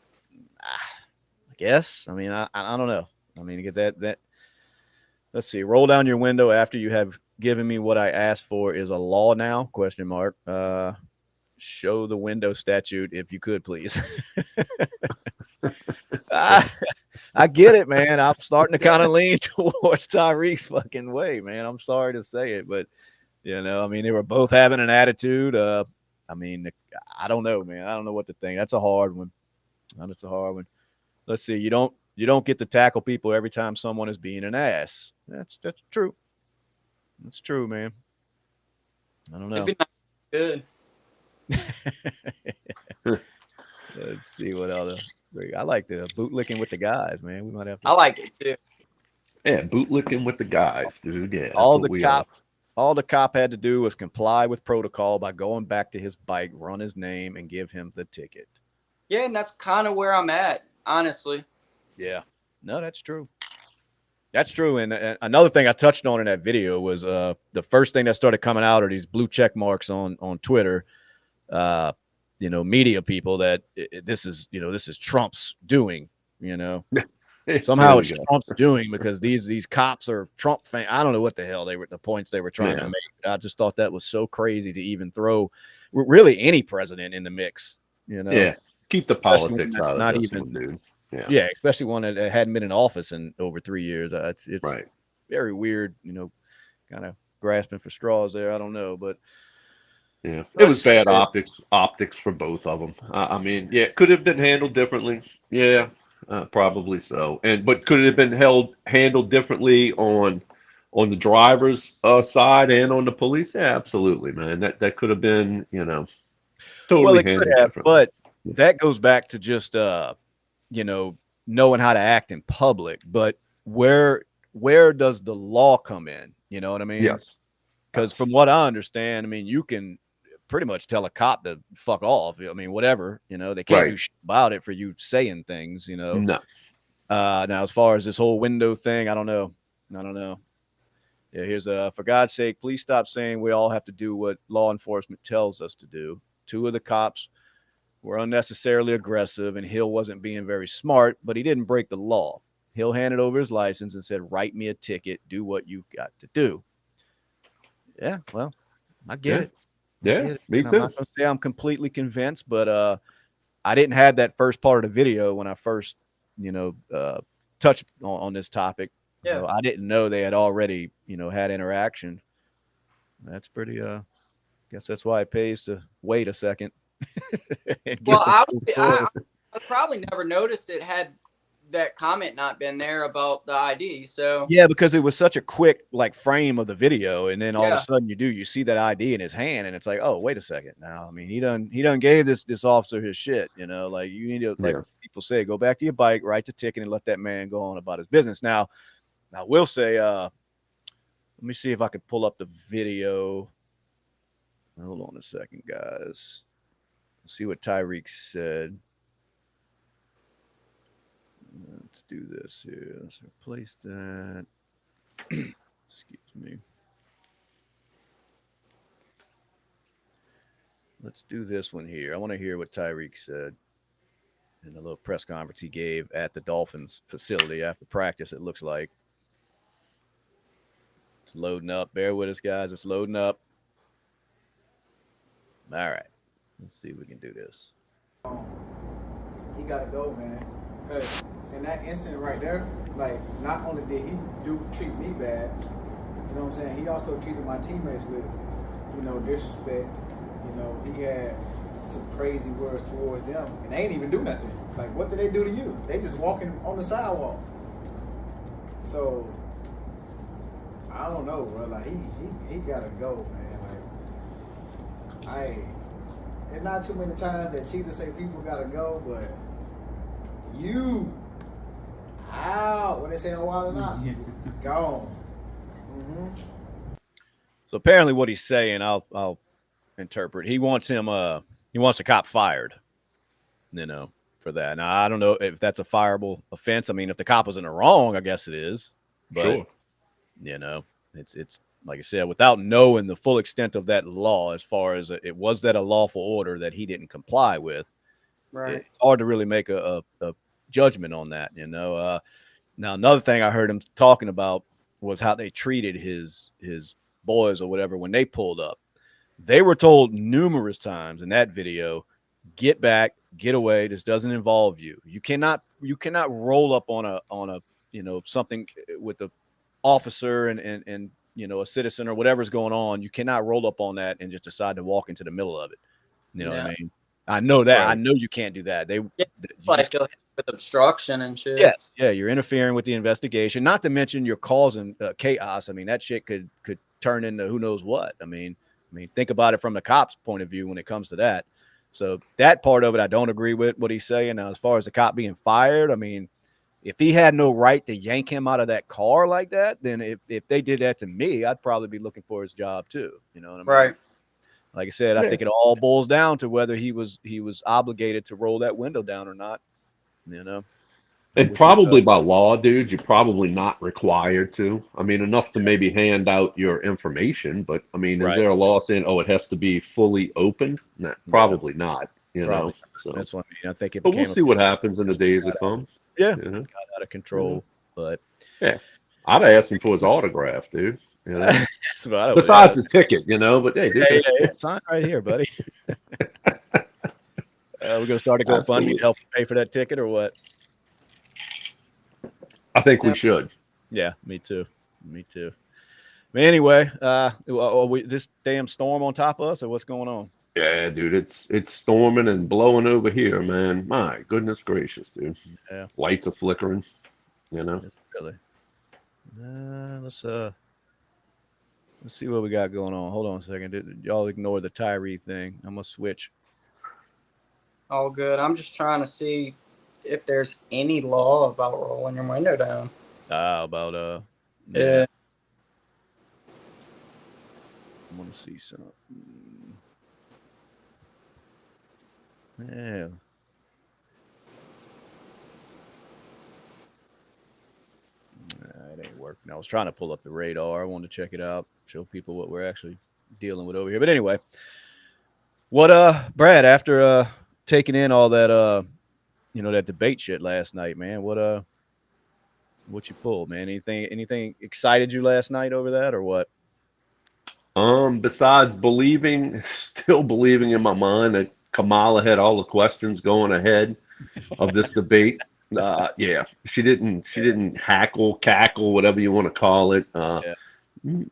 I guess. I mean, I don't know. I mean, get that let's see, roll down your window after you have given me what I asked for is a law now? ? Show the window statute if you could, please. I get it, man. I'm starting to kind of lean towards Tyreek's fucking way, man. I'm sorry to say it, but I mean, they were both having an attitude. I mean, I don't know, man. I don't know what to think. That's a hard one. That's a hard one. Let's see. You don't get to tackle people every time someone is being an ass. That's true. That's true, man. I don't know. Good. Let's see what other. I like the bootlicking with the guys, man. We might have to. I like it too. Yeah, bootlicking with the guys, dude. Yeah. All the cop had to do was comply with protocol by going back to his bike, run his name, and give him the ticket. Yeah, and that's kind of where I'm at, honestly. Yeah. No, that's true. That's true. And another thing I touched on in that video was the first thing that started coming out are these blue check marks on Twitter. Media people that this is Trump's doing, somehow it's Trump's doing because these cops are Trump fans. I don't know what the hell the points they were trying to make. I just thought that was so crazy to even throw really any president in the mix, Yeah. Keep the politics out of this one, dude. Yeah. Especially one that hadn't been in office in over 3 years. It's right. Very weird, kind of grasping for straws there. I don't know, but yeah, it was bad optics for both of them. I mean, yeah, could have been handled differently. Yeah, probably so. But could it have been handled differently on on the driver's side and on the police, yeah, absolutely, man. That could have been, Well, totally it could handled have, differently. but that goes back to just knowing how to act in public. But where does the law come in? You know what I mean? Yes. Because from what I understand, I mean, you can pretty much tell a cop to fuck off. I mean, whatever, they can't do Right. shit about it for you saying things, No. Now, as far as this whole window thing, I don't know. Yeah, here's for God's sake, please stop saying we all have to do what law enforcement tells us to do. 2 of the cops were unnecessarily aggressive, and Hill wasn't being very smart, but he didn't break the law. Hill handed over his license and said, "Write me a ticket. Do what you've got to do." Yeah, well, I get it. Yeah, me And I'm too. not going to say I'm completely convinced, but I didn't have that first part of the video when I first, touched on this topic. Yeah. So I didn't know they had already, had interaction. That's pretty. Guess that's why it pays to wait a second. Well, I probably never noticed it had that comment not been there about the ID. So yeah, because it was such a quick frame of the video, and then all of Yeah. a sudden you see that ID in his hand, and it's like, oh, wait a second. Now, I mean, he done gave this officer his shit. You need to people say, go back to your bike, write the ticket, and let that man go on about his business. Now, I will say, let me see if I could pull up the video. Hold on a second, guys. Let's see what Tyreek said. Let's do this here. Let's replace that. Excuse me. Let's do this one here. I want to hear what Tyreek said in the little press conference he gave at the Dolphins facility after practice, it looks like. It's loading up. Bear with us, guys. It's loading up. All right. Let's see if we can do this. He gotta go, man. Cause in that instant right there, not only did he treat me bad, you know what I'm saying, he also treated my teammates with, disrespect. He had some crazy words towards them, and they ain't even do nothing. What did they do to you? They just walking on the sidewalk. So I don't know, bro. He gotta go, man. It's not too many times that cheaters say people gotta go, but what they say on Wild or Not, gone. Mm-hmm. So apparently, what he's saying, I'll interpret. He wants the cop fired, for that. Now I don't know if that's a fireable offense. I mean, if the cop was in the wrong, I guess it is. But, sure. It's like I said, without knowing the full extent of that law, as far as it was that a lawful order that he didn't comply with, right. It's hard to really make a judgment on that. Now, another thing I heard him talking about was how they treated his boys or whatever when they pulled up. They were told numerous times in that video, get back, get away. This doesn't involve you. You cannot roll up on a something with the officer and a citizen or whatever's going on. You cannot roll up on that and just decide to walk into the middle of it. You know what I mean? I know that. Right. I know you can't do that. With obstruction and shit. Yes. Yeah, you're interfering with the investigation. Not to mention you're causing chaos. I mean, that shit could turn into who knows what. I mean, think about it from the cop's point of view when it comes to that. So that part of it, I don't agree with what he's saying. Now, as far as the cop being fired, I mean, if he had no right to yank him out of that car like that, then if they did that to me, I'd probably be looking for his job too. You know what I mean? Right. Like I said, I think it all boils down to whether he was obligated to roll that window down or not. And probably by law, dude, you're probably not required to. I mean, enough to maybe hand out your information, but I mean, is there a law saying, it has to be fully opened? Nah, probably not. So that's what I mean. I think but we'll see what happens in the days that come. Yeah, got out of control. But yeah, I'd ask him for his autograph, dude. Besides the ticket, but hey, dude, sign right here, buddy. We're gonna start a GoFundMe to help pay for that ticket, or what? I think we should. Yeah, me too. But anyway, this damn storm on top of us, or what's going on? Yeah, dude, it's storming and blowing over here, man. My goodness gracious, dude. Yeah, lights are flickering. Really. Let's Let's see what we got going on. Hold on a second. Y'all ignore the Tyree thing. I'm gonna switch. All good. I'm just trying to see if there's any law about rolling your window down. About Yeah. I want to see some. Yeah. It ain't working. I was trying to pull up the radar. I wanted to check it out, show people what we're actually dealing with over here. But anyway, what Brad, after taking in all that that debate shit last night, man, what you pulled, man? Anything excited you last night over that, or what? Besides still believing in my mind that Kamala had all the questions going ahead of this debate. Yeah, she didn't hackle, cackle, whatever you want to call it. Yeah.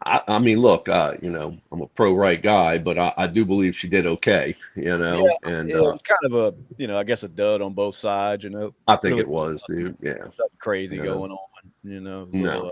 I mean, look, I'm a pro-right guy, but I do believe she did okay, and it was kind of a, I guess a dud on both sides, I think really it was, dude. Yeah, nothing crazy going on, little,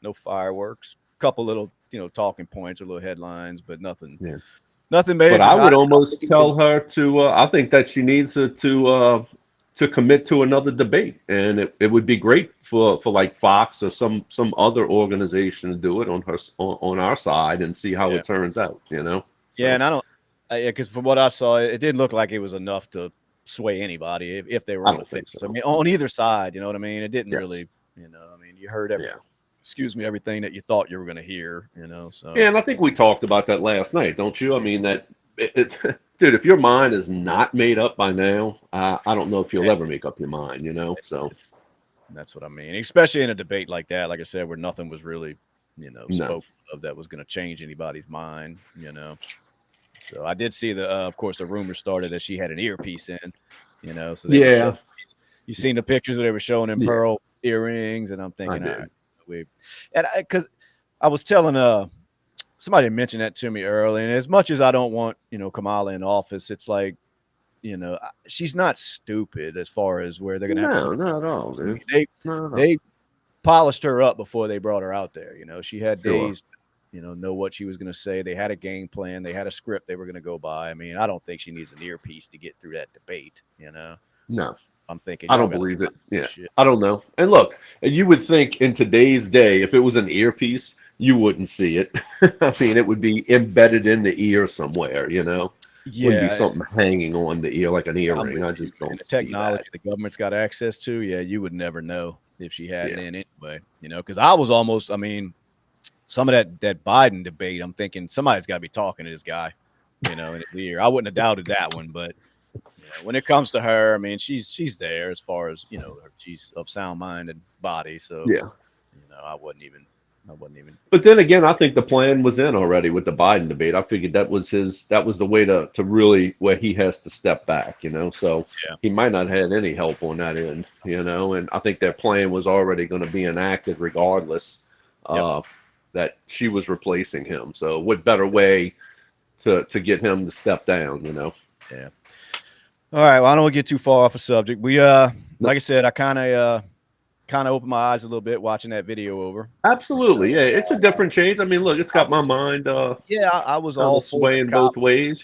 no fireworks, couple little, talking points or little headlines, but nothing major. But I would almost tell her to, I think that she needs to commit to another debate, and it would be great for like Fox or some other organization to do it on our side and see how it turns out, So. Yeah, and I don't, because from what I saw, it didn't look like it was enough to sway anybody if they were on the fence. So. I mean, on either side, you know what I mean? It didn't really, I mean, you heard everything that you thought you were going to hear, So Yeah, and I think we talked about that last night, don't you? I mean, that dude, if your mind is not made up by now, I don't know if you'll ever make up your mind, So that's what I mean, especially in a debate like that, like I said, where nothing was really, spoken of that was going to change anybody's mind, So I did see of course, the rumor started that she had an earpiece in, So you seen the pictures that they were showing in pearl earrings, and I'm thinking, because I was telling somebody mentioned that to me early, and as much as I don't want Kamala in office, it's like she's not stupid as far as where they're gonna have to. Not at all, dude. They polished her up before they brought her out there. She had days, know what she was gonna say. They had a game plan. They had a script they were gonna go by. I mean, I don't think she needs an earpiece to get through that debate. No. I'm thinking. I don't believe it. Yeah. I don't know. And look, you would think in today's day, if it was an earpiece, you wouldn't see it. I mean, it would be embedded in the ear somewhere, Yeah. Wouldn't be something hanging on the ear like an earring. I just don't the see technology that. the government's got access to. Yeah, you would never know if she had it in anyway. Because I was almost. I mean, some of that Biden debate, I'm thinking somebody's got to be talking to this guy, in his ear. I wouldn't have doubted that one, but. When it comes to her, I mean, she's there as far as she's of sound mind and body. So I wouldn't even. But then again, I think the plan was in already with the Biden debate. I figured that was the way to really where he has to step back. So he might not have had any help on that end. And I think their plan was already going to be enacted regardless. That she was replacing him. So what better way to get him to step down? Yeah. All right. Well, I don't want to get too far off the subject. We like I said, I kind of opened my eyes a little bit watching that video over. Absolutely, yeah. It's a different change. I mean, look, it's got my mind. I was all swaying both ways.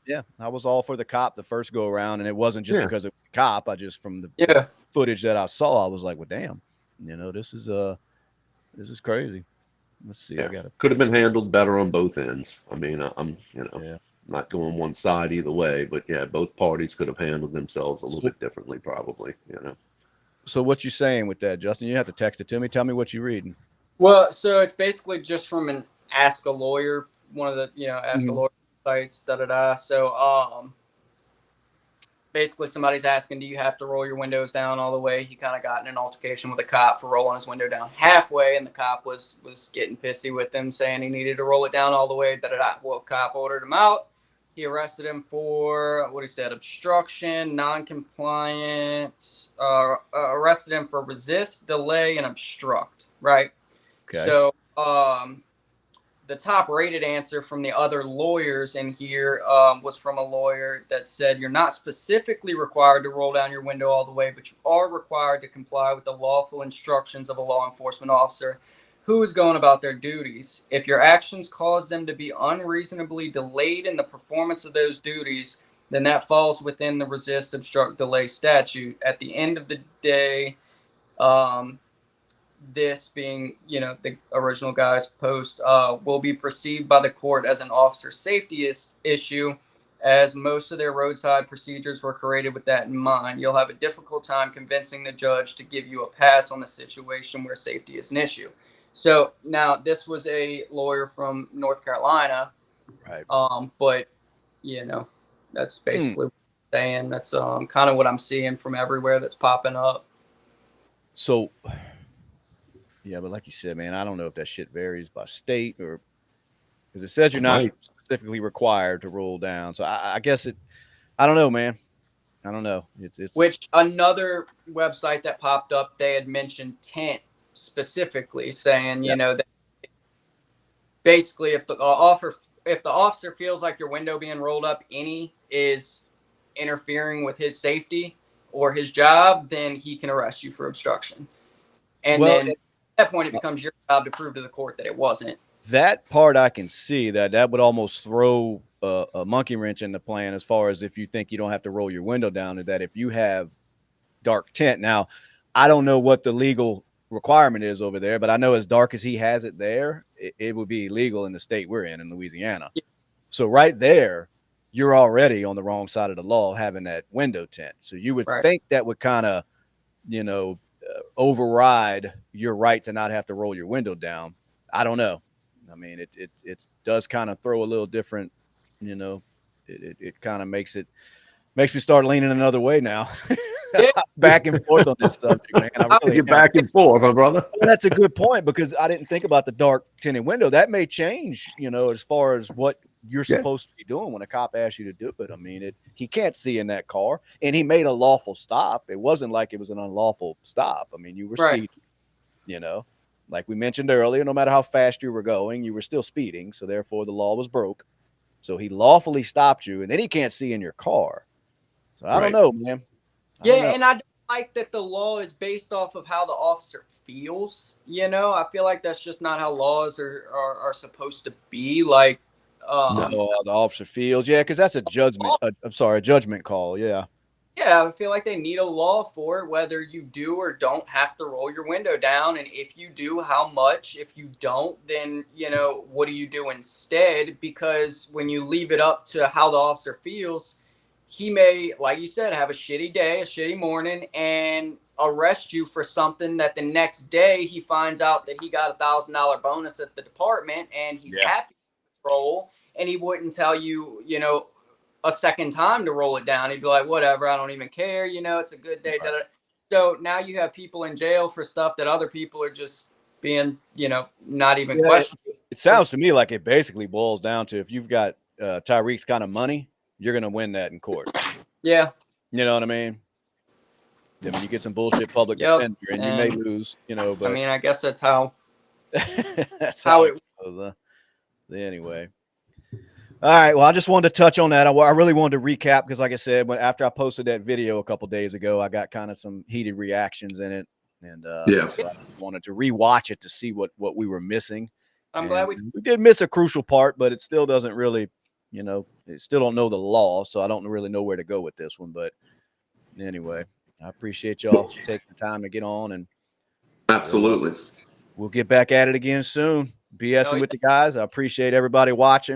Yeah, I was all for the cop the first go around, and it wasn't just because of the cop. I just from the footage that I saw, I was like, well, damn, this is crazy. Let's see. I could have been handled better on both ends. I mean, I'm not going one side either way, but both parties could have handled themselves a little bit differently, probably. So what you saying with that, Justin? You have to text it to me. Tell me what you're reading. Well, so it's basically just from an Ask a Lawyer, one of the Ask a Lawyer sites. So basically somebody's asking, do you have to roll your windows down all the way? He kind of got in an altercation with a cop for rolling his window down halfway, and the cop was getting pissy with him, saying he needed to roll it down all the way. Well, cop ordered him out. He arrested him for what he said: obstruction, non-compliance. Arrested him for resist, delay, and obstruct. Right. Okay. So the top rated answer from the other lawyers in here was from a lawyer that said you're not specifically required to roll down your window all the way, but you are required to comply with the lawful instructions of a law enforcement officer who is going about their duties. If your actions cause them to be unreasonably delayed in the performance of those duties, then that falls within the resist, obstruct, delay statute. At the end of the day, this being, the original guy's post, will be perceived by the court as an officer safety issue, as most of their roadside procedures were created with that in mind. You'll have a difficult time convincing the judge to give you a pass on a situation where safety is an issue. So now this was a lawyer from North Carolina, Right. but that's basically what I'm saying. That's kind of what I'm seeing from everywhere that's popping up. So, yeah, but like you said, man, I don't know if that shit varies by state or because it says you're not specifically required to roll down. So I guess I don't know, man. I don't know. It's which another website that popped up, they had mentioned tent specifically, saying, that basically if the officer feels like your window being rolled up is interfering with his safety or his job, then he can arrest you for obstruction. And then at that point, it becomes your job to prove to the court that it wasn't. That part I can see that would almost throw a monkey wrench in the plan as far as if you think you don't have to roll your window down, that if you have dark tint. Now, I don't know what the legal requirement is over there, but I know as dark as he has it there, it would be illegal in the state we're in Louisiana. Yeah. So right there, you're already on the wrong side of the law having that window tint. So you would think that would kind of, override your right to not have to roll your window down. I don't know. I mean, it does kind of throw a little different, it kind of makes me start leaning another way now. Yeah. Back and forth on this subject, man. I really get back and forth, my brother. Well, that's a good point because I didn't think about the dark tinted window. That may change, as far as what you're supposed to be doing when a cop asks you to do it. I mean, he can't see in that car, and he made a lawful stop. It wasn't like it was an unlawful stop. I mean, you were speeding, like we mentioned earlier. No matter how fast you were going, you were still speeding. So therefore, the law was broke. So he lawfully stopped you, and then he can't see in your car. So I don't know, man. And I don't like that the law is based off of how the officer feels. I feel like that's just not how laws are supposed to be. Like, the officer feels, because that's a judgment. A judgment call. Yeah. Yeah, I feel like they need a law for it, whether you do or don't have to roll your window down. And if you do, how much? If you don't, then, what do you do instead? Because when you leave it up to how the officer feels, he may, like you said, have a shitty day, a shitty morning, and arrest you for something that the next day he finds out that he got $1,000 bonus at the department and he's happy to roll, and he wouldn't tell you, a second time to roll it down. He'd be like, whatever, I don't even care, it's a good day. Right. So now you have people in jail for stuff that other people are just being, not even questioning. It sounds to me like it basically boils down to if you've got Tyreek's kind of money, you're going to win that in court. Yeah. You know what I mean? I mean, you get some bullshit public defender and you may lose, but I mean, I guess that's how that's how it goes. Anyway. All right. Well, I just wanted to touch on that. I really wanted to recap because, like I said, after I posted that video a couple days ago, I got kind of some heated reactions in it. And so I just wanted to rewatch it to see what we were missing. I'm glad we did miss a crucial part, but it still doesn't really, it still don't know the law. So I don't really know where to go with this one. But anyway, I appreciate y'all taking the time to get on. And absolutely. We'll get back at it again soon. BSing with the guys. I appreciate everybody watching.